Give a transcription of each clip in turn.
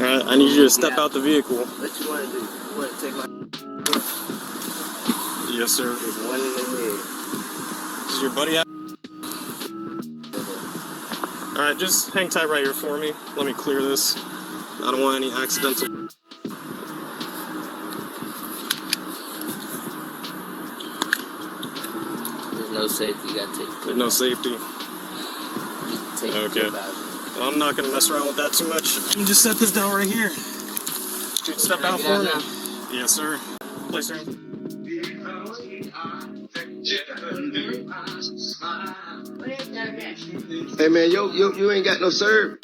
Alright, I need you to step out the vehicle. What you want to do? You want to take my... Yes, sir. There's one in the head. Is your buddy out? Alright, just hang tight right here for me. Let me clear this. I don't want any accidental... There's no safety. You got to take... There's no safety. Take Okay. Well, I'm not going to mess around with that too much. You just set this down right here. Dude, step out for me. Yes, sir. Place her. Hey man, you ain't got no serve.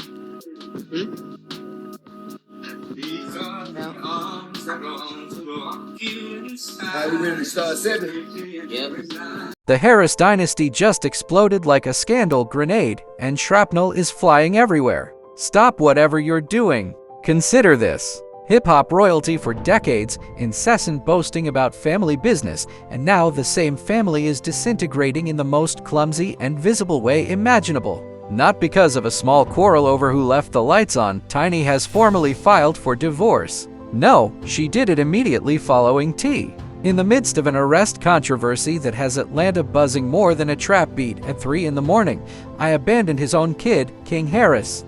Are we ready to start 7? Yep. The Harris dynasty just exploded like a scandal grenade, and shrapnel is flying everywhere. Stop whatever you're doing. Consider this. Hip-hop royalty for decades, incessant boasting about family business, and now the same family is disintegrating in the most clumsy and visible way imaginable. Not because of a small quarrel over who left the lights on, Tiny has formally filed for divorce. No, she did it immediately following T. In the midst of an arrest controversy that has Atlanta buzzing more than a trap beat at 3 in the morning, I abandoned his own kid, King Harris.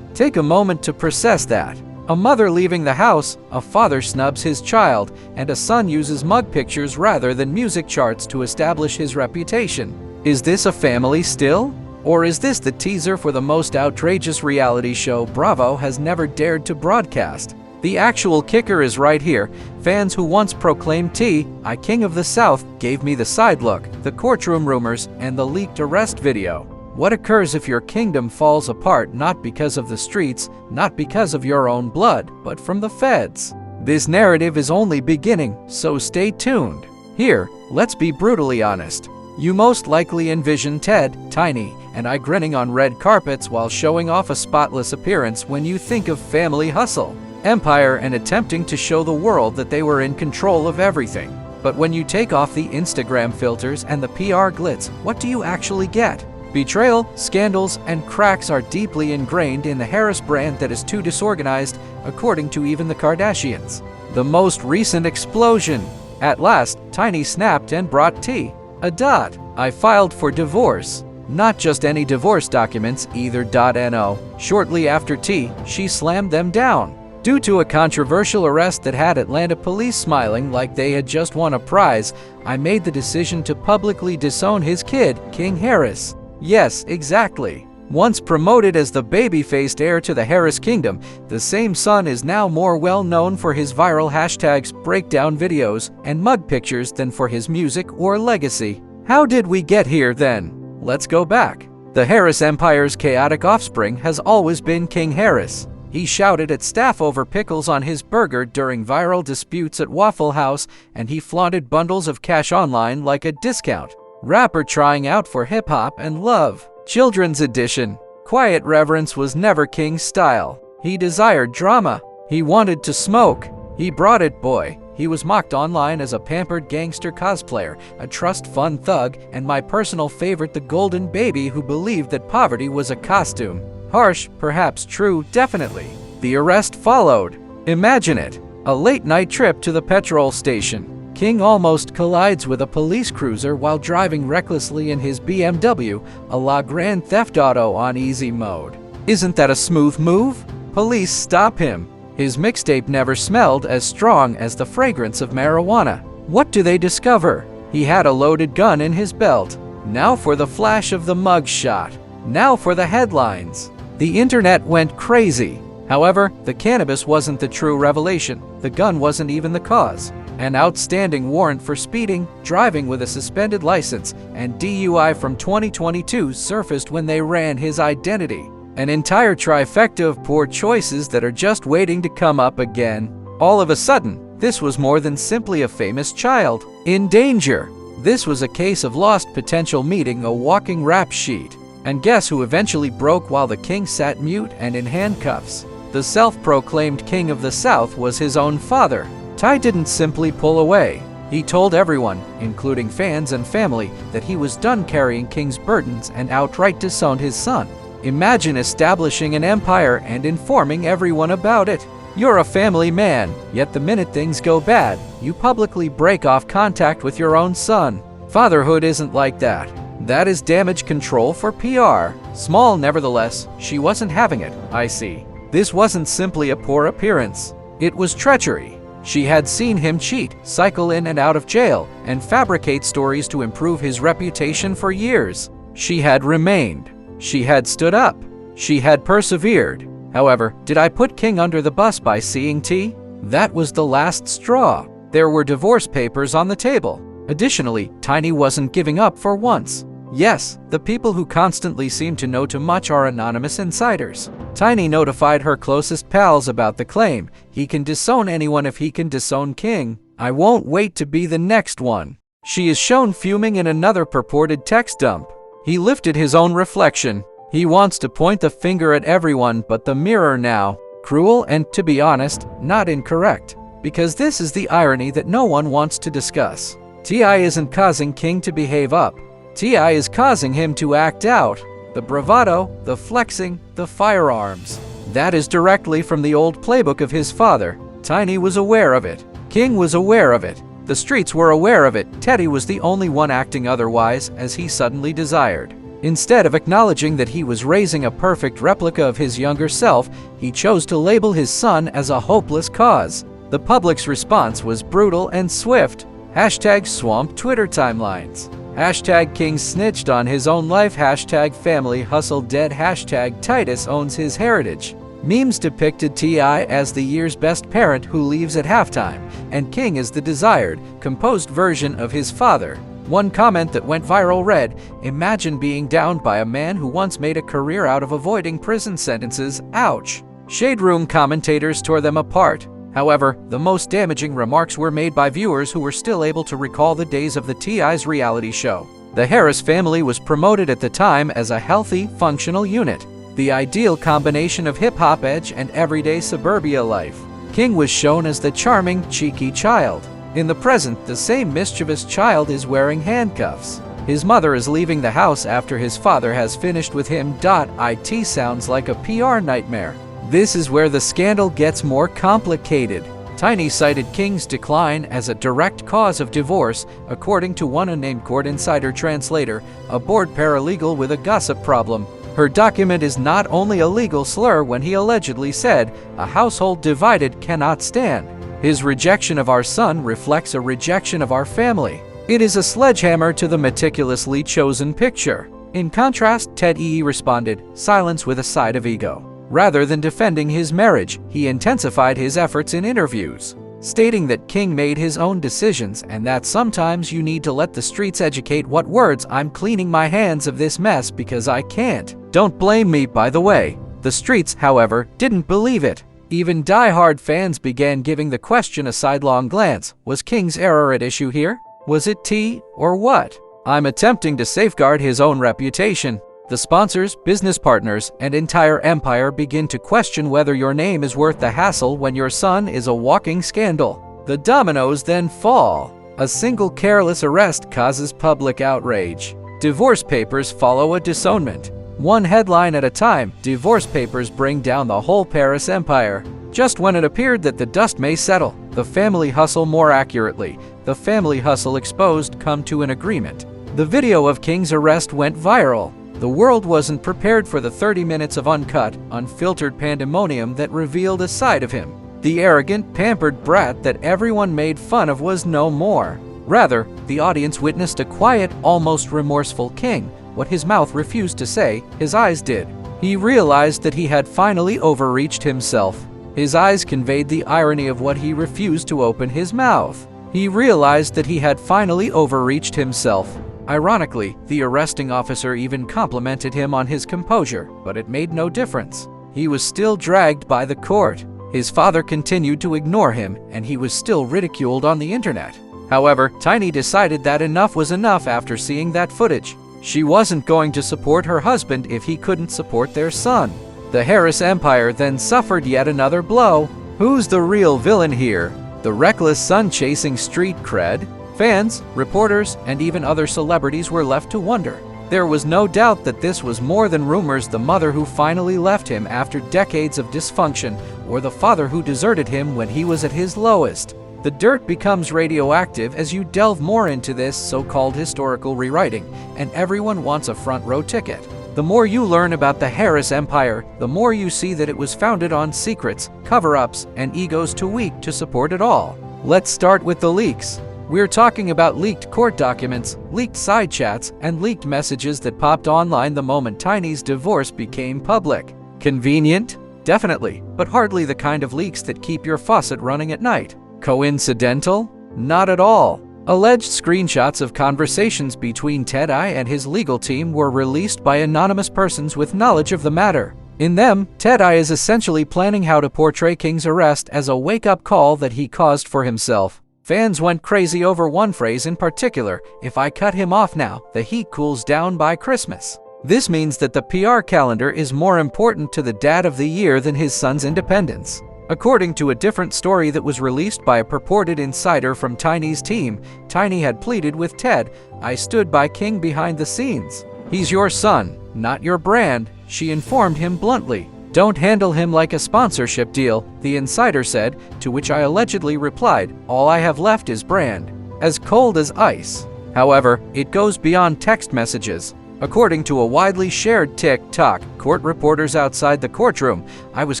Take a moment to process that. A mother leaving the house, a father snubs his child, and a son uses mug pictures rather than music charts to establish his reputation. Is this a family still? Or is this the teaser for the most outrageous reality show Bravo has never dared to broadcast? The actual kicker is right here. Fans who once proclaimed T, I King of the South, gave me the side look, the courtroom rumors, and the leaked arrest video. What occurs if your kingdom falls apart not because of the streets, not because of your own blood, but from the feds? This narrative is only beginning, so stay tuned. Here, let's be brutally honest. You most likely envision Ted, Tiny, and I grinning on red carpets while showing off a spotless appearance when you think of family hustle, empire, and attempting to show the world that they were in control of everything. But when you take off the Instagram filters and the PR glitz, what do you actually get? Betrayal, scandals, and cracks are deeply ingrained in the Harris brand that is too disorganized, according to even the Kardashians. The most recent explosion. At last, Tiny snapped and brought T. a dot. I filed for divorce. Not just any divorce documents, either. No. Shortly after T, she slammed them down. Due to a controversial arrest that had Atlanta police smiling like they had just won a prize, I made the decision to publicly disown his kid, King Harris. Yes, exactly. Once promoted as the baby-faced heir to the Harris Kingdom, the same son is now more well known for his viral hashtags, breakdown videos, and mug pictures than for his music or legacy. How did we get here then? Let's go back. The Harris Empire's chaotic offspring has always been King Harris. He shouted at staff over pickles on his burger during viral disputes at Waffle House, and he flaunted bundles of cash online like a discount. Rapper trying out for hip-hop and love. Children's edition. Quiet reverence was never King's style. He desired drama. He wanted to smoke. He brought it, boy. He was mocked online as a pampered gangster cosplayer, a trust fund thug, and my personal favorite, the golden baby who believed that poverty was a costume. Harsh, perhaps true, definitely. The arrest followed. Imagine it. A late-night trip to the petrol station. King almost collides with a police cruiser while driving recklessly in his BMW, a la Grand Theft Auto on easy mode. Isn't that a smooth move? Police stop him. His mixtape never smelled as strong as the fragrance of marijuana. What do they discover? He had a loaded gun in his belt. Now for the flash of the mug shot. Now for the headlines. The internet went crazy. However, the cannabis wasn't the true revelation. The gun wasn't even the cause. An outstanding warrant for speeding, driving with a suspended license, and DUI from 2022 surfaced when they ran his identity. An entire trifecta of poor choices that are just waiting to come up again. All of a sudden, this was more than simply a famous child in danger. This was a case of lost potential meeting a walking rap sheet. And guess who eventually broke while the king sat mute and in handcuffs? The self-proclaimed King of the South was his own father. Ty didn't simply pull away. He told everyone, including fans and family, that he was done carrying King's burdens and outright disowned his son. Imagine establishing an empire and informing everyone about it. You're a family man, yet the minute things go bad, you publicly break off contact with your own son. Fatherhood isn't like that. That is damage control for PR. Small, nevertheless, she wasn't having it, I see. This wasn't simply a poor appearance. It was treachery. She had seen him cheat, cycle in and out of jail, and fabricate stories to improve his reputation for years. She had remained. She had stood up. She had persevered. However, did I put King under the bus by seeing T? That was the last straw. There were divorce papers on the table. Additionally, Tiny wasn't giving up for once. Yes, the people who constantly seem to know too much are anonymous insiders. Tiny notified her closest pals about the claim. He can disown anyone if he can disown King. I won't wait to be the next one. She is shown fuming in another purported text dump. He lifted his own reflection. He wants to point the finger at everyone but the mirror now. Cruel and, to be honest, not incorrect. Because this is the irony that no one wants to discuss. T.I. isn't causing King to behave up. T.I. is causing him to act out. The bravado, the flexing, the firearms. That is directly from the old playbook of his father. Tiny was aware of it. King was aware of it. The streets were aware of it. Teddy was the only one acting otherwise, as he suddenly desired. Instead of acknowledging that he was raising a perfect replica of his younger self, he chose to label his son as a hopeless cause. The public's response was brutal and swift. Hashtag swamp Twitter timelines. Hashtag King snitched on his own life. Hashtag family hustle dead. Hashtag Titus owns his heritage. Memes depicted T.I. as the year's best parent who leaves at halftime, and King as the desired, composed version of his father. One comment that went viral read, "Imagine being downed by a man who once made a career out of avoiding prison sentences. Ouch." Shade Room commentators tore them apart. However, the most damaging remarks were made by viewers who were still able to recall the days of the T.I.'s reality show. The Harris family was promoted at the time as a healthy, functional unit, the ideal combination of hip-hop edge and everyday suburbia life. King was shown as the charming, cheeky child. In the present, the same mischievous child is wearing handcuffs. His mother is leaving the house after his father has finished with him. It sounds like a PR nightmare. This is where the scandal gets more complicated. Tiny cited King's decline as a direct cause of divorce, according to one unnamed court insider translator, a board paralegal with a gossip problem. Her document is not only a legal slur when he allegedly said, "A household divided cannot stand." His rejection of our son reflects a rejection of our family. It is a sledgehammer to the meticulously chosen picture. In contrast, Ted E. responded, silence with a side of ego. Rather than defending his marriage, he intensified his efforts in interviews, stating that King made his own decisions and that sometimes you need to let the streets educate what words. "I'm cleaning my hands of this mess because I can't. Don't blame me, by the way." The streets, however, didn't believe it. Even die-hard fans began giving the question a sidelong glance. Was King's error at issue here? Was it T, or what? I'm attempting to safeguard his own reputation. The sponsors, business partners, and entire empire begin to question whether your name is worth the hassle when your son is a walking scandal. The dominoes then fall. A single careless arrest causes public outrage. Divorce papers follow a disownment. One headline at a time, divorce papers bring down the whole Paris empire. Just when it appeared that the dust may settle, the family hustle, more accurately, the family hustle exposed, come to an agreement. The video of King's arrest went viral. The world wasn't prepared for the 30 minutes of uncut, unfiltered pandemonium that revealed a side of him. The arrogant, pampered brat that everyone made fun of was no more. Rather, the audience witnessed a quiet, almost remorseful King. What his mouth refused to say, his eyes did. He realized that he had finally overreached himself. His eyes conveyed the irony of what he refused to open his mouth. He realized that he had finally overreached himself. Ironically, the arresting officer even complimented him on his composure, but it made no difference. He was still dragged by the court. His father continued to ignore him, and he was still ridiculed on the internet. However, Tiny decided that enough was enough after seeing that footage. She wasn't going to support her husband if he couldn't support their son. The Harris empire then suffered yet another blow. Who's the real villain here? The reckless son chasing street cred? Fans, reporters, and even other celebrities were left to wonder. There was no doubt that this was more than rumors: the mother who finally left him after decades of dysfunction, or the father who deserted him when he was at his lowest. The dirt becomes radioactive as you delve more into this so-called historical rewriting, and everyone wants a front row ticket. The more you learn about the Harris Empire, the more you see that it was founded on secrets, cover-ups, and egos too weak to support it all. Let's start with the leaks. We're talking about leaked court documents, leaked side chats, and leaked messages that popped online the moment Tiny's divorce became public. Convenient? Definitely, but hardly the kind of leaks that keep your faucet running at night. Coincidental? Not at all. Alleged screenshots of conversations between TED-Eye and his legal team were released by anonymous persons with knowledge of the matter. In them, TED-Eye is essentially planning how to portray King's arrest as a wake-up call that he caused for himself. Fans went crazy over one phrase in particular: "If I cut him off now, the heat cools down by Christmas." This means that the PR calendar is more important to the dad of the year than his son's independence. According to a different story that was released by a purported insider from Tiny's team, Tiny had pleaded with Ted, "I stood by King behind the scenes. He's your son, not your brand," she informed him bluntly. "Don't handle him like a sponsorship deal," the insider said, to which I allegedly replied, "All I have left is brand." As cold as ice. However, it goes beyond text messages. According to a widely shared TikTok, court reporters outside the courtroom, "I was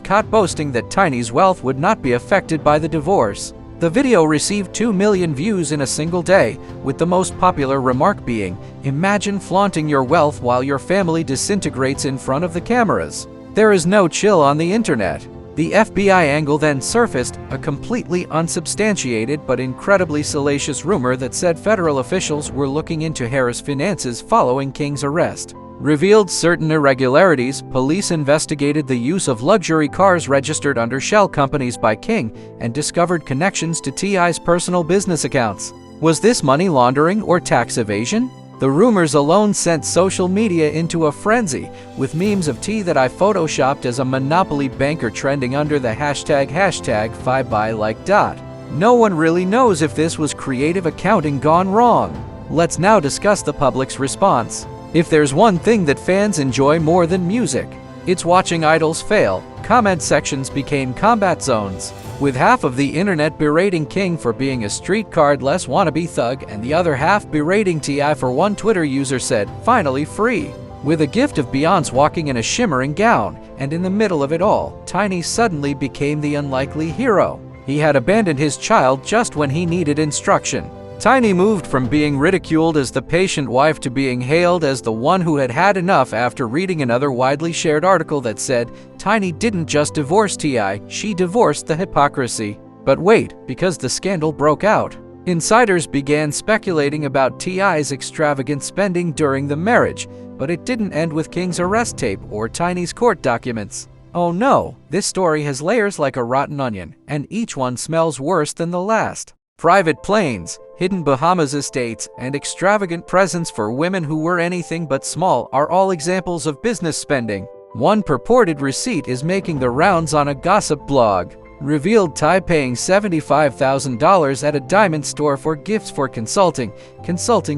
caught boasting that Tiny's wealth would not be affected by the divorce." The video received 2 million views in a single day, with the most popular remark being, "Imagine flaunting your wealth while your family disintegrates in front of the cameras." There is no chill on the internet. The FBI angle then surfaced, a completely unsubstantiated but incredibly salacious rumor that said federal officials were looking into Harris' finances following King's arrest. Revealed certain irregularities. Police investigated the use of luxury cars registered under shell companies by King and discovered connections to T.I.'s personal business accounts. Was this money laundering or tax evasion? The rumors alone sent social media into a frenzy, with memes of T that I photoshopped as a Monopoly banker trending under the hashtag #5buy-like. No one really knows if this was creative accounting gone wrong. Let's now discuss the public's response. If there's one thing that fans enjoy more than music, it's watching idols fail. Comment sections became combat zones, with half of the internet berating King for being a street card-less wannabe thug and the other half berating T.I. for one Twitter user said, "Finally free." With a gift of Beyonce walking in a shimmering gown, and in the middle of it all, Tiny suddenly became the unlikely hero. He had abandoned his child just when he needed instruction. Tiny moved from being ridiculed as the patient wife to being hailed as the one who had had enough after reading another widely shared article that said, "Tiny didn't just divorce T.I., she divorced the hypocrisy." But wait, because the scandal broke out. Insiders began speculating about T.I.'s extravagant spending during the marriage, but it didn't end with King's arrest tape or Tiny's court documents. Oh no, this story has layers like a rotten onion, and each one smells worse than the last. Private planes, hidden Bahamas estates, and extravagant presents for women who were anything but small are all examples of business spending. One purported receipt is making the rounds on a gossip blog. Revealed Ty paying $75,000 at a diamond store for gifts for consulting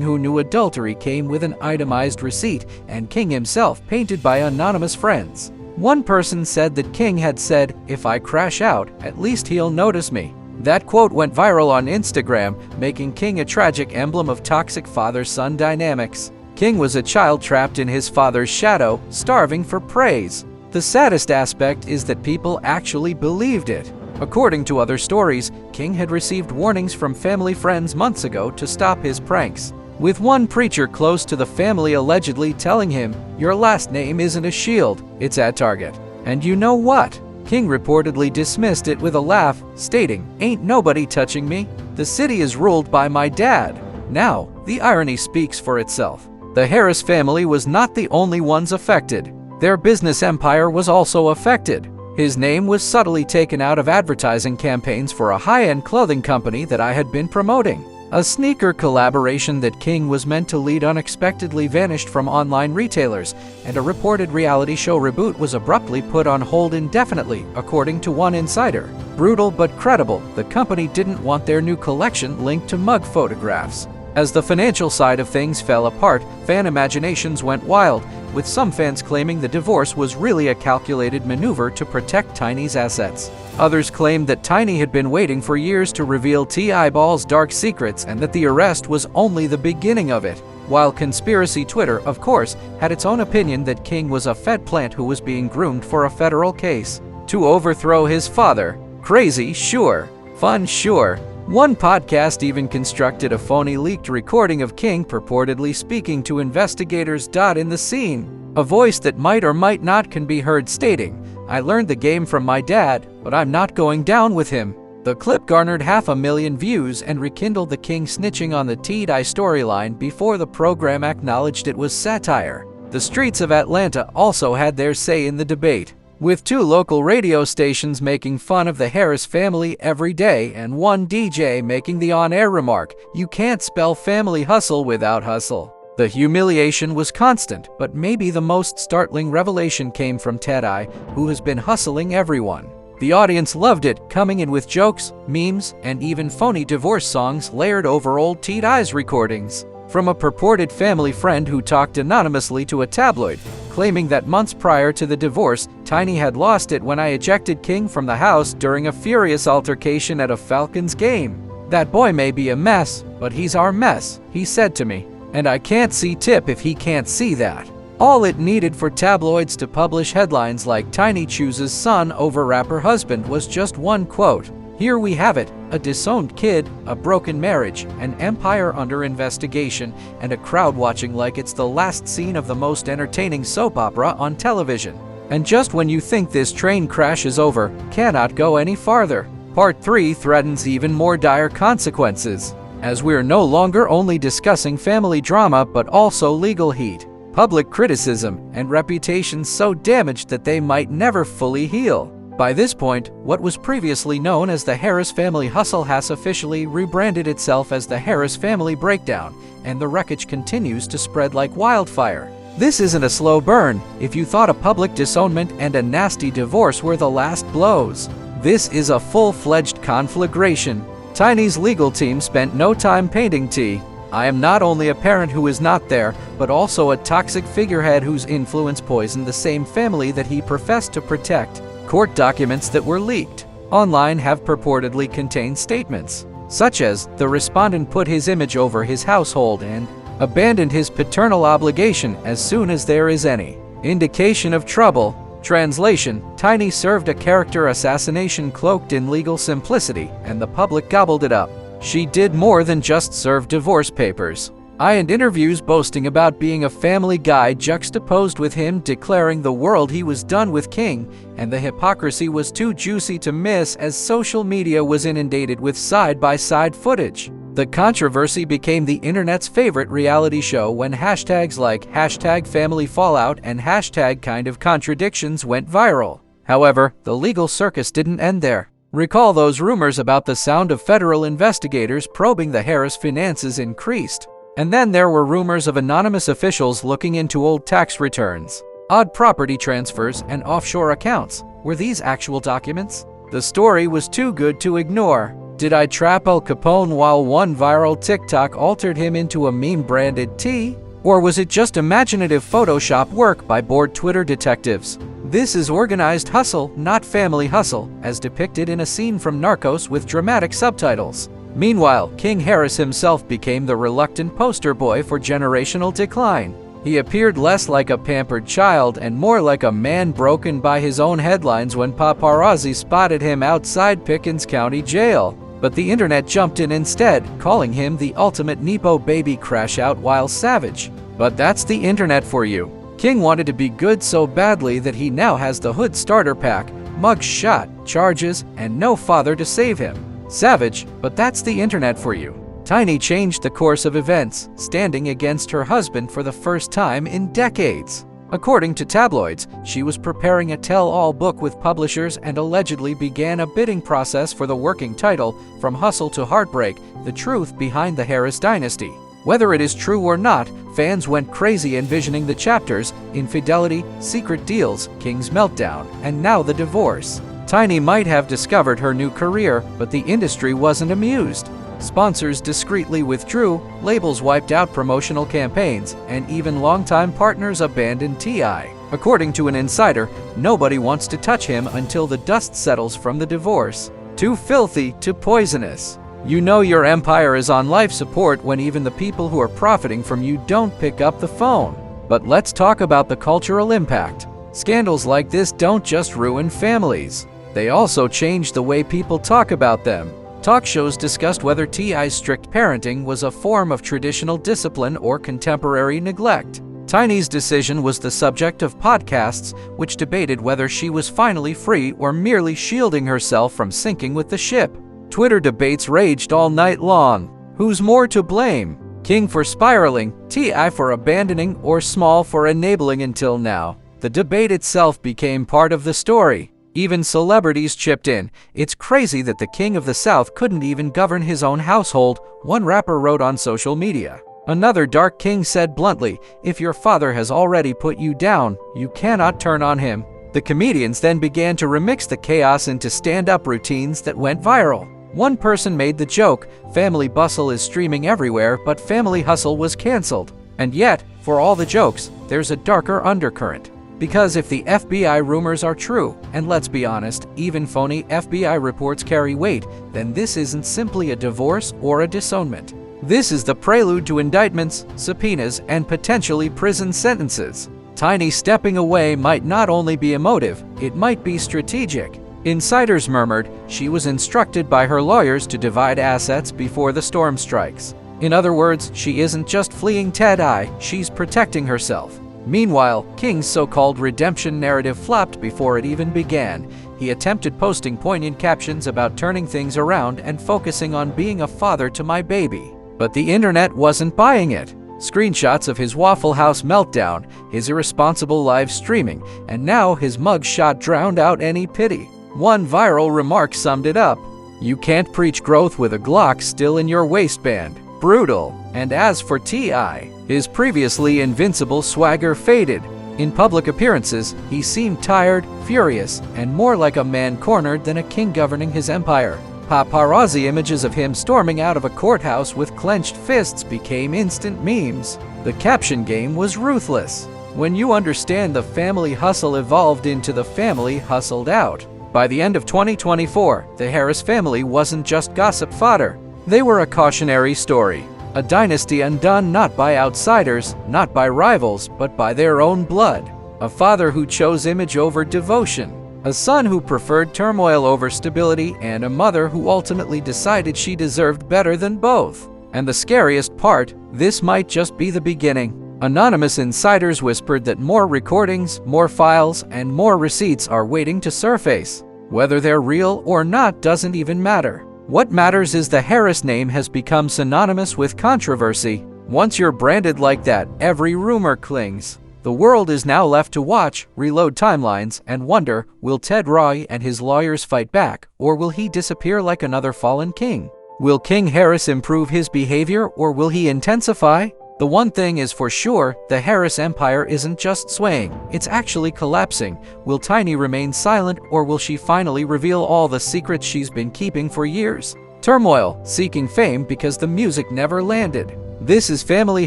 who knew adultery came with an itemized receipt, and King himself painted by anonymous friends. One person said that King had said, "If I crash out, at least he'll notice me." That quote went viral on Instagram, making King a tragic emblem of toxic father-son dynamics. King was a child trapped in his father's shadow, starving for praise. The saddest aspect is that people actually believed it. According to other stories, King had received warnings from family friends months ago to stop his pranks, with one preacher close to the family allegedly telling him, "Your last name isn't a shield, it's at Target." And you know what? King reportedly dismissed it with a laugh, stating, "Ain't nobody touching me. The city is ruled by my dad." Now, the irony speaks for itself. The Harris family was not the only ones affected. Their business empire was also affected. His name was subtly taken out of advertising campaigns for a high-end clothing company that I had been promoting. A sneaker collaboration that King was meant to lead unexpectedly vanished from online retailers, and a reported reality show reboot was abruptly put on hold indefinitely, according to one insider. Brutal but credible, the company didn't want their new collection linked to mug photographs. As the financial side of things fell apart, fan imaginations went wild, with some fans claiming the divorce was really a calculated maneuver to protect Tiny's assets. Others claimed that Tiny had been waiting for years to reveal T-Eyeball's dark secrets and that the arrest was only the beginning of it. While conspiracy Twitter, of course, had its own opinion that King was a Fed plant who was being groomed for a federal case to overthrow his father. Crazy, sure. Fun, sure. One podcast even constructed a phony leaked recording of King purportedly speaking to investigators. In the scene, a voice that might or might not can be heard stating, "I learned the game from my dad, but I'm not going down with him." The clip garnered 500,000 views and rekindled the King snitching on the T-Dye storyline before the program acknowledged it was satire. The streets of Atlanta also had their say in the debate, with 2 local radio stations making fun of the Harris family every day and one DJ making the on-air remark, "You can't spell family hustle without hustle." The humiliation was constant, but maybe the most startling revelation came from T-Dye, who has been hustling everyone. The audience loved it, coming in with jokes, memes, and even phony divorce songs layered over old T-Dye's recordings. From a purported family friend who talked anonymously to a tabloid, claiming that months prior to the divorce, Tiny had lost it when I ejected King from the house during a furious altercation at a Falcons game. "That boy may be a mess, but he's our mess," he said to me. And I can't see Tip if he can't see that. All it needed for tabloids to publish headlines like Tiny chooses son over rapper husband was just one quote. Here we have it, a disowned kid, a broken marriage, an empire under investigation, and a crowd watching like it's the last scene of the most entertaining soap opera on television. And just when you think this train crash is over, cannot go any farther. Part 3 threatens even more dire consequences, as we're no longer only discussing family drama but also legal heat, public criticism, and reputations so damaged that they might never fully heal. By this point, what was previously known as the Harris Family Hustle has officially rebranded itself as the Harris Family Breakdown, and the wreckage continues to spread like wildfire. This isn't a slow burn if you thought a public disownment and a nasty divorce were the last blows. This is a full-fledged conflagration. Tiny's legal team spent no time painting T. I am not only a parent who is not there, but also a toxic figurehead whose influence poisoned the same family that he professed to protect. Court documents that were leaked online have purportedly contained statements, such as the respondent put his image over his household and abandoned his paternal obligation as soon as there is any indication of trouble. Translation: Tiny served a character assassination cloaked in legal simplicity, and the public gobbled it up. She did more than just serve divorce papers. And interviews boasting about being a family guy juxtaposed with him declaring the world he was done with King, and the hypocrisy was too juicy to miss as social media was inundated with side-by-side footage. The controversy became the internet's favorite reality show when hashtags like #FamilyFallout and #KindOfContradictions went viral. However, the legal circus didn't end there. Recall those rumors about the sound of federal investigators probing the Harris finances increased. And then there were rumors of anonymous officials looking into old tax returns, odd property transfers, and offshore accounts. Were these actual documents? The story was too good to ignore. Did I trap Al Capone while one viral TikTok altered him into a meme-branded T? Or was it just imaginative Photoshop work by bored Twitter detectives? This is organized hustle, not family hustle, as depicted in a scene from Narcos with dramatic subtitles. Meanwhile, King Harris himself became the reluctant poster boy for generational decline. He appeared less like a pampered child and more like a man broken by his own headlines when paparazzi spotted him outside Pickens County Jail. But the internet jumped in instead, calling him the ultimate Nepo baby crash-out while savage. But that's the internet for you. King wanted to be good so badly that he now has the Hood starter pack, mug shot, charges, and no father to save him. Savage, but that's the internet for you. Tiny changed the course of events, standing against her husband for the first time in decades. According to tabloids, she was preparing a tell-all book with publishers and allegedly began a bidding process for the working title, From Hustle to Heartbreak: The Truth Behind the Harris Dynasty. Whether it is true or not, fans went crazy envisioning the chapters: infidelity, secret deals, King's meltdown, and now the divorce. Tiny might have discovered her new career, but the industry wasn't amused. Sponsors discreetly withdrew, labels wiped out promotional campaigns, and even longtime partners abandoned T.I. According to an insider, nobody wants to touch him until the dust settles from the divorce. Too filthy to poisonous. You know your empire is on life support when even the people who are profiting from you don't pick up the phone. But let's talk about the cultural impact. Scandals like this don't just ruin families. They also change the way people talk about them. Talk shows discussed whether T.I.'s strict parenting was a form of traditional discipline or contemporary neglect. Tiny's decision was the subject of podcasts, which debated whether she was finally free or merely shielding herself from sinking with the ship. Twitter debates raged all night long. Who's more to blame? King for spiraling, T.I. for abandoning, or Small for enabling until now? The debate itself became part of the story. Even celebrities chipped in. It's crazy that the King of the South couldn't even govern his own household, one rapper wrote on social media. Another dark king said bluntly, if your father has already put you down, you cannot turn on him. The comedians then began to remix the chaos into stand-up routines that went viral. One person made the joke, Family Bustle is streaming everywhere, but Family Hustle was cancelled. And yet, for all the jokes, there's a darker undercurrent. Because if the FBI rumors are true, and let's be honest, even phony FBI reports carry weight, then this isn't simply a divorce or a disownment. This is the prelude to indictments, subpoenas, and potentially prison sentences. Tiny stepping away might not only be emotive, it might be strategic. Insiders murmured she was instructed by her lawyers to divide assets before the storm strikes. In other words, she isn't just fleeing T.I., she's protecting herself. Meanwhile, King's so-called redemption narrative flopped before it even began. He attempted posting poignant captions about turning things around and focusing on being a father to my baby. But the internet wasn't buying it. Screenshots of his Waffle House meltdown, his irresponsible live streaming, and now his mugshot drowned out any pity. One viral remark summed it up. You can't preach growth with a Glock still in your waistband. Brutal. And as for T.I., his previously invincible swagger faded. In public appearances, he seemed tired, furious, and more like a man cornered than a king governing his empire. Paparazzi images of him storming out of a courthouse with clenched fists became instant memes. The caption game was ruthless. When you understand the family hustle evolved into the family hustled out. By the end of 2024, the Harris family wasn't just gossip fodder. They were a cautionary story. A dynasty undone not by outsiders, not by rivals, but by their own blood. A father who chose image over devotion. A son who preferred turmoil over stability, and a mother who ultimately decided she deserved better than both. And the scariest part, this might just be the beginning. Anonymous insiders whispered that more recordings, more files, and more receipts are waiting to surface. Whether they're real or not doesn't even matter. What matters is the Harris name has become synonymous with controversy. Once you're branded like that, every rumor clings. The world is now left to watch, reload timelines, and wonder, will Ted Roy and his lawyers fight back, or will he disappear like another fallen king? Will King Harris improve his behavior, or will he intensify? The one thing is for sure, the Harris empire isn't just swaying, it's actually collapsing. Will Tiny remain silent, or will she finally reveal all the secrets she's been keeping for years? Turmoil, seeking fame because the music never landed. This is family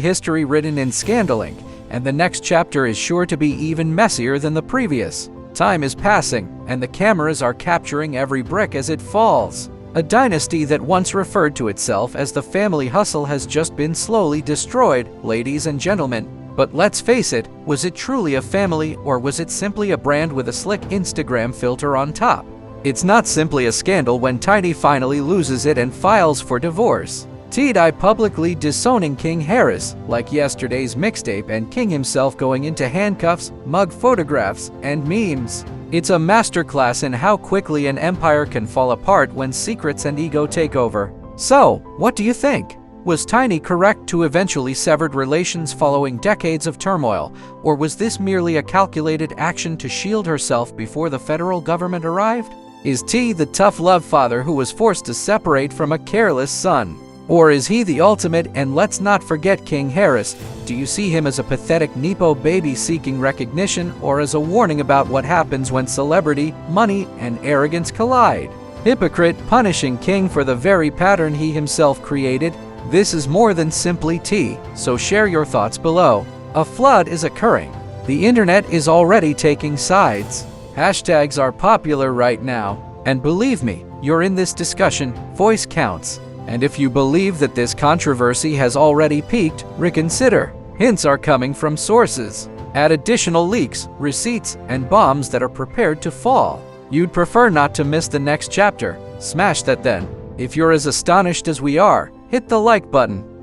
history written in Scandal Ink, and the next chapter is sure to be even messier than the previous. Time is passing, and the cameras are capturing every brick as it falls. A dynasty that once referred to itself as the family hustle has just been slowly destroyed, ladies and gentlemen. But let's face it, was it truly a family, or was it simply a brand with a slick Instagram filter on top? It's not simply a scandal when Tiny finally loses it and files for divorce. T.I. publicly disowning King Harris, like yesterday's mixtape, and King himself going into handcuffs, mug photographs, and memes. It's a masterclass in how quickly an empire can fall apart when secrets and ego take over. So, what do you think? Was Tiny correct to eventually severed relations following decades of turmoil, or was this merely a calculated action to shield herself before the federal government arrived? Is T the tough love father who was forced to separate from a careless son? Or is he the ultimate, and let's not forget King Harris? Do you see him as a pathetic Nepo baby seeking recognition, or as a warning about what happens when celebrity, money, and arrogance collide? Hypocrite punishing king for the very pattern he himself created. This is more than simply tea, so share your thoughts below. A flood is occurring. The internet is already taking sides. Hashtags are popular right now, and believe me, you're in this discussion, voice counts. And if you believe that this controversy has already peaked, reconsider. Hints are coming from sources. Add additional leaks, receipts, and bombs that are prepared to fall. You'd prefer not to miss the next chapter. Smash that then. If you're as astonished as we are, hit the like button.